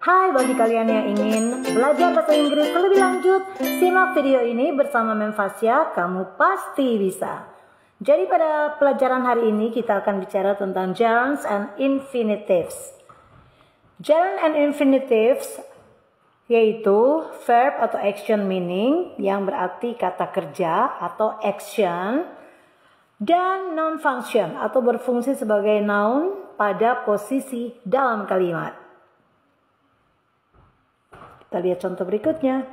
Hai bagi kalian yang ingin belajar bahasa Inggris lebih lanjut, simak video ini bersama Mem Fasya, kamu pasti bisa. Jadi pada pelajaran hari ini kita akan bicara tentang gerunds and infinitives. Gerund and infinitives yaitu verb atau action meaning yang berarti kata kerja atau action, dan noun function atau berfungsi sebagai noun pada posisi dalam kalimat. Kita lihat contoh berikutnya.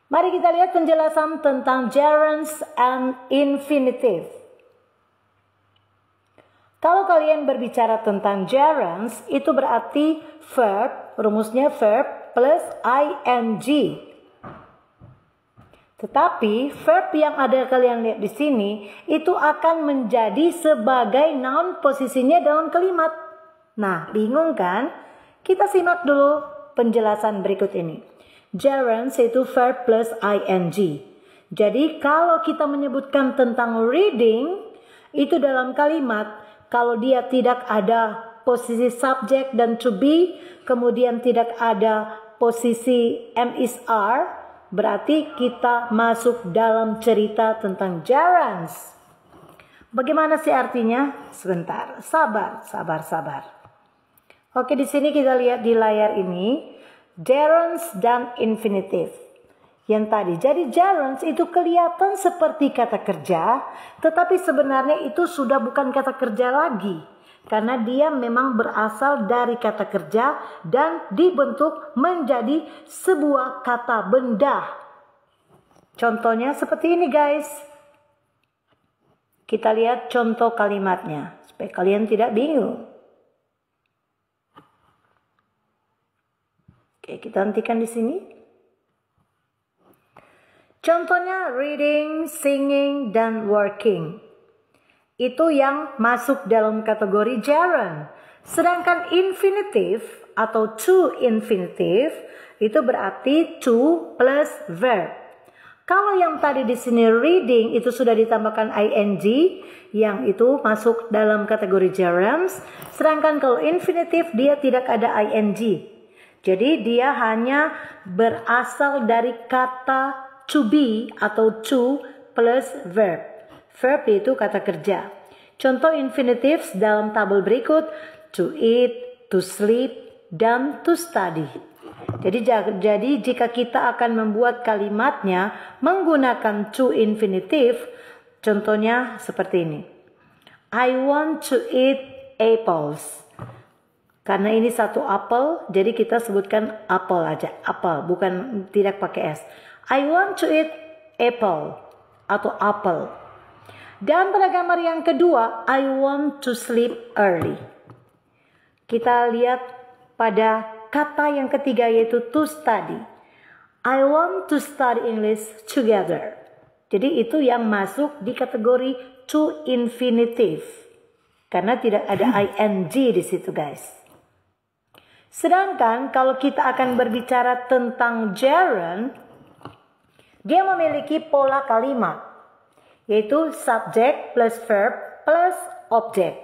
Mari kita lihat penjelasan tentang gerunds and infinitive. Kalau kalian berbicara tentang gerunds, itu berarti verb, rumusnya verb plus ing. Tetapi verb yang ada kalian lihat di sini itu akan menjadi sebagai noun posisinya dalam kalimat. Nah, bingung kan? Kita simak dulu penjelasan berikut ini. Gerunds itu verb plus ing. Jadi kalau kita menyebutkan tentang reading, itu dalam kalimat, kalau dia tidak ada posisi subject dan to be, kemudian tidak ada posisi am is are, berarti kita masuk dalam cerita tentang gerunds. Bagaimana sih artinya? Sebentar, sabar. Oke, di sini kita lihat di layar ini gerunds dan infinitive. Yang tadi, jadi gerunds itu kelihatan seperti kata kerja, tetapi sebenarnya itu sudah bukan kata kerja lagi. Karena dia memang berasal dari kata kerja dan dibentuk menjadi sebuah kata benda. Contohnya seperti ini guys. Kita lihat contoh kalimatnya, supaya kalian tidak bingung. Oke, kita hentikan di sini. Contohnya reading, singing, dan working. Itu yang masuk dalam kategori gerund. Sedangkan infinitive atau to infinitive itu berarti to plus verb. Kalau yang tadi di sini reading itu sudah ditambahkan ing, yang itu masuk dalam kategori gerunds. Sedangkan kalau infinitive dia tidak ada ing. Jadi dia hanya berasal dari kata to be atau to plus verb. Verb itu kata kerja. Contoh infinitives dalam tabel berikut, to eat, to sleep, dan to study. Jadi jika kita akan membuat kalimatnya menggunakan to infinitive, contohnya seperti ini. I want to eat apples. Karena ini satu apel, jadi kita sebutkan apel aja. Apel, bukan tidak pakai S. I want to eat apple atau apel. Dan pada gambar yang kedua, I want to sleep early. Kita lihat pada kata yang ketiga yaitu to study. I want to study English together. Jadi itu yang masuk di kategori to infinitive. Karena tidak ada ing di situ guys. Sedangkan kalau kita akan berbicara tentang gerund, dia memiliki pola kalimat, yaitu subject plus verb plus object.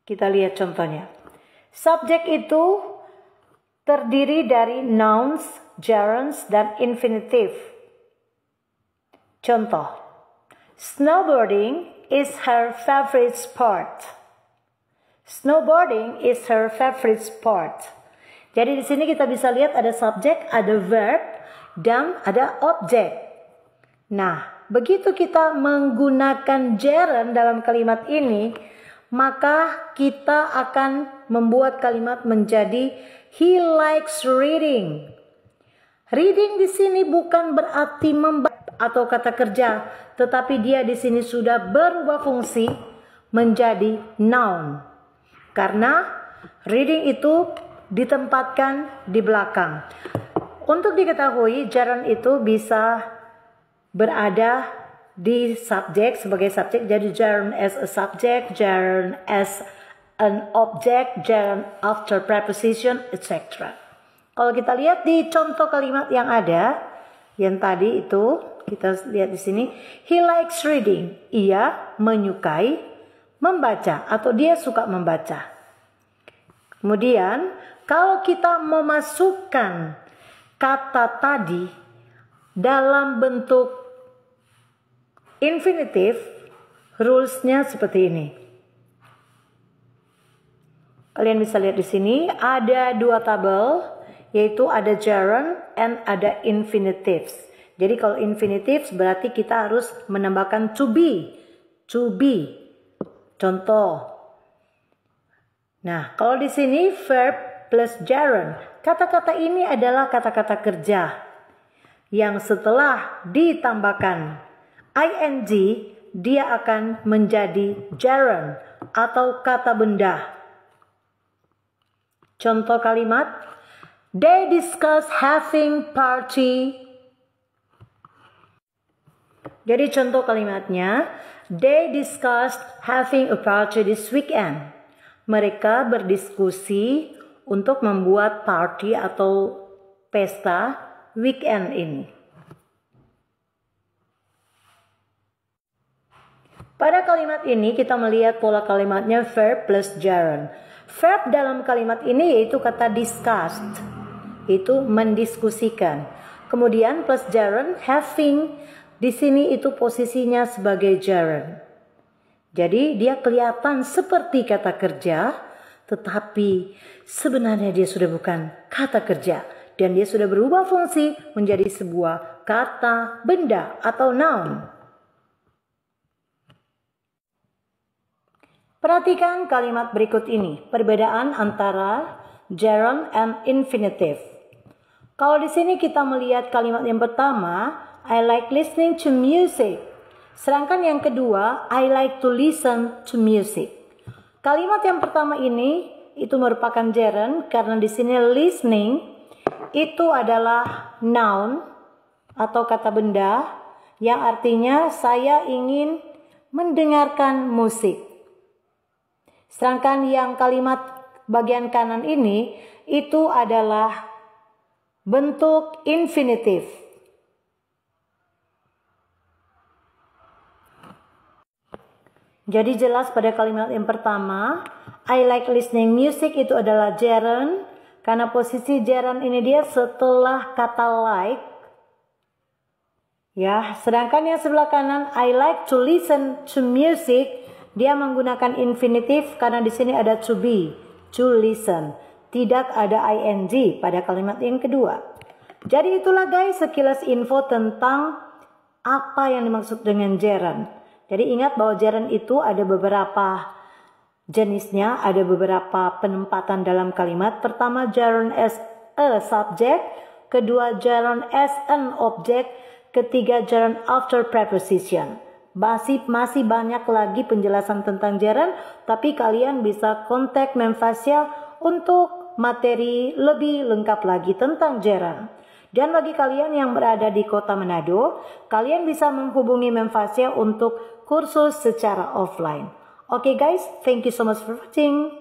Kita lihat contohnya. Subject itu terdiri dari nouns, gerunds, dan infinitive. Contoh, snowboarding is her favorite sport. Snowboarding is her favorite sport. Jadi di sini kita bisa lihat ada subjek, ada verb, dan ada objek. Nah, begitu kita menggunakan gerund dalam kalimat ini, maka kita akan membuat kalimat menjadi he likes reading. Reading di sini bukan berarti membaca atau kata kerja, tetapi dia di sini sudah berubah fungsi menjadi noun. Karena reading itu ditempatkan di belakang. Untuk diketahui, gerund itu bisa berada di subjek sebagai subjek. Jadi gerund as a subject, gerund as an object, gerund after preposition, etc. Kalau kita lihat di contoh kalimat yang ada, yang tadi itu kita lihat di sini, he likes reading. Ia menyukai membaca atau dia suka membaca. Kemudian kalau kita memasukkan kata tadi dalam bentuk infinitif, rules-nya seperti ini. Kalian bisa lihat di sini ada dua tabel, yaitu ada gerund and ada infinitives. Jadi kalau infinitives berarti kita harus menambahkan to be. To be. Contoh. Nah, kalau di sini verb plus gerund. Kata-kata ini adalah kata-kata kerja yang setelah ditambahkan ing dia akan menjadi gerund atau kata benda. Contoh kalimat, they discuss having party. Jadi contoh kalimatnya, they discussed having a party this weekend. Mereka berdiskusi untuk membuat party atau pesta weekend ini. Pada kalimat ini kita melihat pola kalimatnya verb plus gerund. Verb dalam kalimat ini yaitu kata discussed, itu mendiskusikan. Kemudian plus gerund having, di sini itu posisinya sebagai gerund. Jadi dia kelihatan seperti kata kerja, tetapi sebenarnya dia sudah bukan kata kerja dan dia sudah berubah fungsi menjadi sebuah kata benda atau noun. Perhatikan kalimat berikut ini, perbedaan antara gerund and infinitive. Kalau di sini kita melihat kalimat yang pertama, I like listening to music. Sedangkan yang kedua, I like to listen to music. Kalimat yang pertama ini itu merupakan gerund karena di sini listening itu adalah noun atau kata benda yang artinya saya ingin mendengarkan musik. Sedangkan yang kalimat bagian kanan ini itu adalah bentuk infinitif. Jadi jelas pada kalimat yang pertama, I like listening music itu adalah gerund karena posisi gerund ini dia setelah kata like. Ya, sedangkan yang sebelah kanan I like to listen to music dia menggunakan infinitif karena di sini ada to be, to listen. Tidak ada ing pada kalimat yang kedua. Jadi itulah guys sekilas info tentang apa yang dimaksud dengan gerund. Jadi ingat bahwa gerund itu ada beberapa jenisnya, ada beberapa penempatan dalam kalimat. Pertama gerund as a subject, kedua gerund as an object, ketiga gerund after preposition. Masih banyak lagi penjelasan tentang gerund, tapi kalian bisa kontak Memfasia untuk materi lebih lengkap lagi tentang gerund. Dan bagi kalian yang berada di kota Manado, kalian bisa menghubungi Memfasia untuk kursus secara offline. Okay guys, thank you so much for watching.